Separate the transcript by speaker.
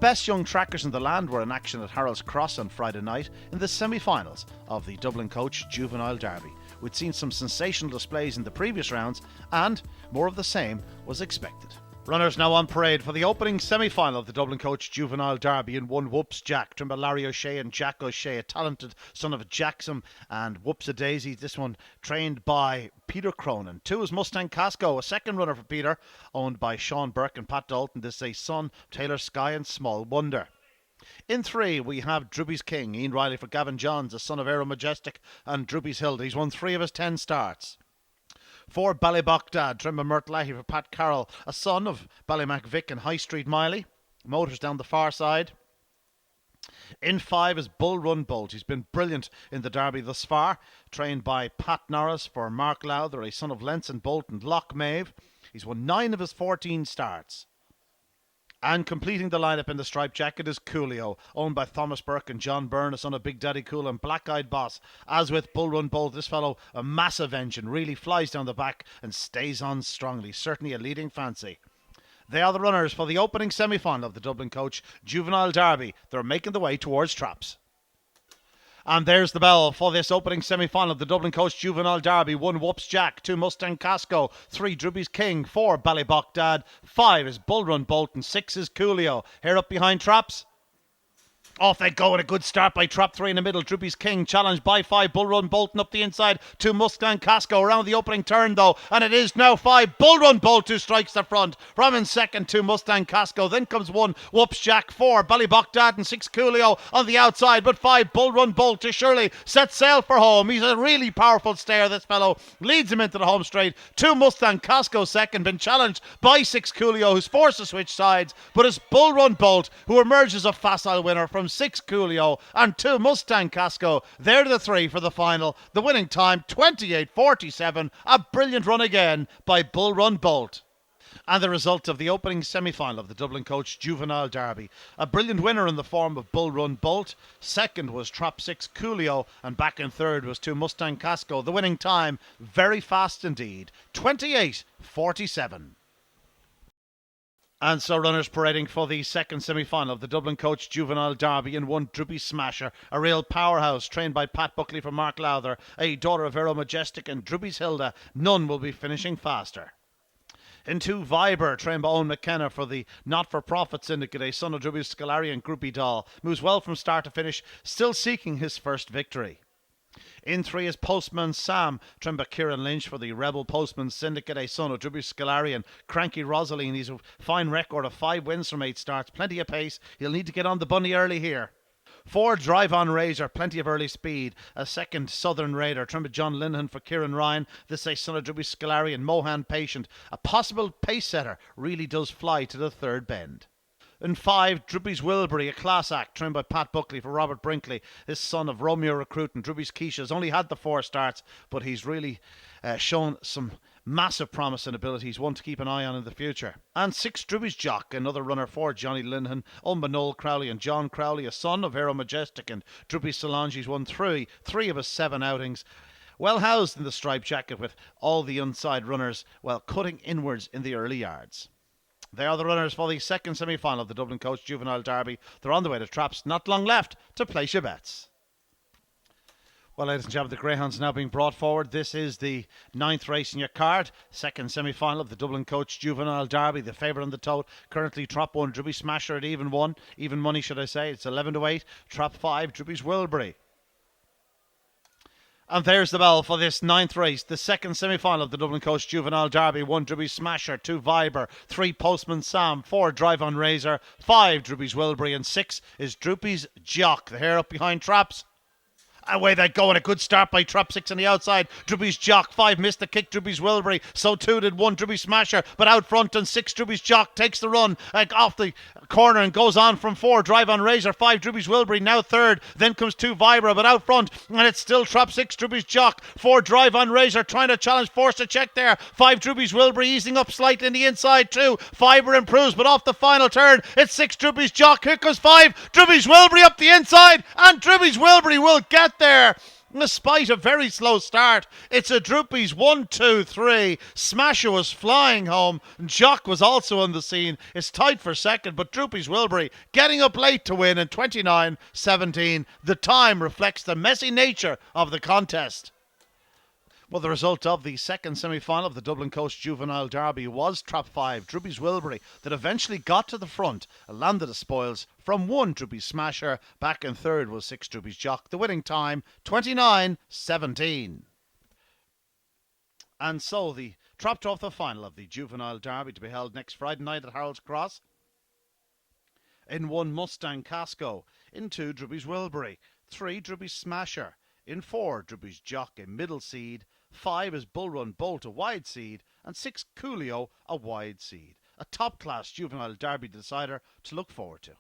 Speaker 1: best young trackers in the land were in action at Harold's Cross on Friday night in the semi-finals of the Dublin Coach Juvenile Derby. We'd seen some sensational displays in the previous rounds, and more of the same was expected. Runners now on parade for the opening semi-final of the Dublin Coach Juvenile Derby in one Whoops Jack, trained by Larry O'Shea and Jack O'Shea, a talented son of Jackson and Whoops a Daisy. This one trained by Peter Cronin. 2 is Mustang Casco, a second runner for Peter, owned by Sean Burke and Pat Dalton. This is a son of Taylor Sky and Small Wonder. In 3, we have Drooby's King, Ian Riley for Gavin Johns, a son of Aero Majestic and Drooby's Hilda. He's won 3 of his 10 starts. 4, Ballybogdad, trained by Mert Lahey for Pat Carroll, a son of Ballymac Vic and High Street Miley. Motors down the far side. In 5 is Bull Run Bolt. He's been brilliant in the Derby thus far. Trained by Pat Norris for Mark Lowther, a son of Lenson Bolt and Loch Maeve. He's won 9 of his 14 starts. And completing the lineup in the striped jacket is Coolio, owned by Thomas Burke and John Byrne, a son of Big Daddy Cool and Black Eyed Boss. As with Bull Run Bolt, this fellow, a massive engine, really flies down the back and stays on strongly. Certainly a leading fancy. They are the runners for the opening semi-final of the Dublin Coach Juvenile Derby. They're making the way towards traps. And there's the bell for this opening semi-final of the Dublin Coast Juvenile Derby. 1 Whoops Jack, 2 Mustang Casco, 3 Drooby's King, 4 Ballybogdad, 5 is Bull Run Bolt, and 6 is Coolio. Here up behind traps. Off they go with a good start by Trap 3 in the middle. Drooby's King challenged by 5. Bull Run Bolton up the inside. 2 Mustang Casco around the opening turn though. And it is now 5 Bull Run Bolt who strikes the front. From in second, 2 Mustang Casco. Then comes 1 Whoops Jack, 4 Ballybogdad and 6 Coolio on the outside. But 5 Bull Run Bolt to surely set sail for home. He's a really powerful stayer, this fellow. Leads him into the home straight. 2 Mustang Casco second. Been challenged by 6 Coolio, who's forced to switch sides. But it's Bull Run Bolt who emerges a facile winner from 6 Coolio and 2 Mustang Casco. They're the 3 for the final. The winning time 28:47. A brilliant run again by Bull Run Bolt. And the result of the opening semi-final of the Dublin Coach Juvenile Derby. A brilliant winner in the form of Bull Run Bolt. Second was Trap 6 Coolio, and back in third was 2 Mustang Casco. The winning time very fast indeed, 28:47. And so runners parading for the second semi-final of the Dublin Coach Juvenile Derby in 1 Droopy Smasher, a real powerhouse trained by Pat Buckley for Mark Lowther, a daughter of Aero Majestic and Drooby's Hilda. None will be finishing faster. In 2 Viber, trained by Owen McKenna for the not-for-profit syndicate, a son of Drooby's Scolari and Groupie Doll, moves well from start to finish, still seeking his first victory. In 3 is Postman Sam, trained by Kieran Lynch for the Rebel Postman Syndicate, a son of Drooby Scolari and Cranky Rosaline. He's a fine record of 5 wins from 8 starts, plenty of pace. He'll need to get on the bunny early here. 4 Drive On Razor, plenty of early speed. A second Southern Raider, trained by John Linehan for Kieran Ryan. This is a son of Drooby Scolari and Mohan Patient. A possible pace setter, really does fly to the third bend. In 5, Droopy's Wilbury, a class act, trained by Pat Buckley for Robert Brinkley. This son of Romeo Recruit and Droopy's Keisha has only had the 4 starts, but he's really shown some massive promise and ability. He's one to keep an eye on in the future. And 6, Droopy's Jock, another runner for Johnny Linehan, owned by Noel Crowley and John Crowley, a son of Aero Majestic and Droopy Solange. He's won 3 of his 7 outings. Well housed in the striped jacket with all the inside runners, well cutting inwards in the early yards. They are the runners for the second semi-final of the Dublin Coach Juvenile Derby. They're on the way to traps. Not long left to place your bets. Well, ladies and gentlemen, the Greyhounds now being brought forward. This is the 9th race in your card. Second semi-final of the Dublin Coach Juvenile Derby. The favourite on the tote. Currently Trap 1, Droopy Smasher at even 1. Even money, should I say. It's 11-8. Trap 5, Droopy's Wilbury. And there's the bell for this 9th race, the second semi-final of the Dublin Coast Juvenile Derby. 1 Droopy Smasher, 2 Viber, 3 Postman Sam, 4 Drive On Razor, 5 Droopy's Wilbury, and 6 is Droopy's Jock. The hair up behind traps. Away they go, and a good start by Trap 6 on the outside. Droopy's Jock, 5 missed the kick, Droopy's Wilbury. So too did 1 Droopy Smasher, but out front, and 6 Droopy's Jock takes the run off the corner and goes on from 4 Drive On Razor, 5 Droopy's Wilbury, now third. Then comes 2 Vibra, but out front, and it's still Trap 6 Droopy's Jock, 4 Drive On Razor trying to challenge, forced to check there. 5 Droopy's Wilbury easing up slightly in the inside too. Fibre improves, but off the final turn, it's 6 Droopy's Jock. Here comes 5 Droopy's Wilbury up the inside, and Droopy's Wilbury will get there. Despite a very slow start, it's a Droopy's 1, 2, 3. Smasher was flying home. Jock was also on the scene. It's tight for second, but Droopy's Wilbury getting up late to win in 29-17. The time reflects the messy nature of the contest. Well, the result of the second semi-final of the Dublin Coast Juvenile Derby was Trap 5, Droopy's Wilbury, that eventually got to the front and landed the spoils from 1 Droopy's Smasher. Back in third was 6 Droopy's Jock. The winning time, 29-17. And so the trapped off the final of the Juvenile Derby to be held next Friday night at Harold's Cross. In 1 Mustang Casco, in 2 Droopy's Wilbury, 3 Droopy's Smasher, in 4 Droopy's Jock, a middle seed, 5 is Bull Run Bolt, a wide seed, and 6 Coolio, a wide seed. A top-class Juvenile Derby decider to look forward to.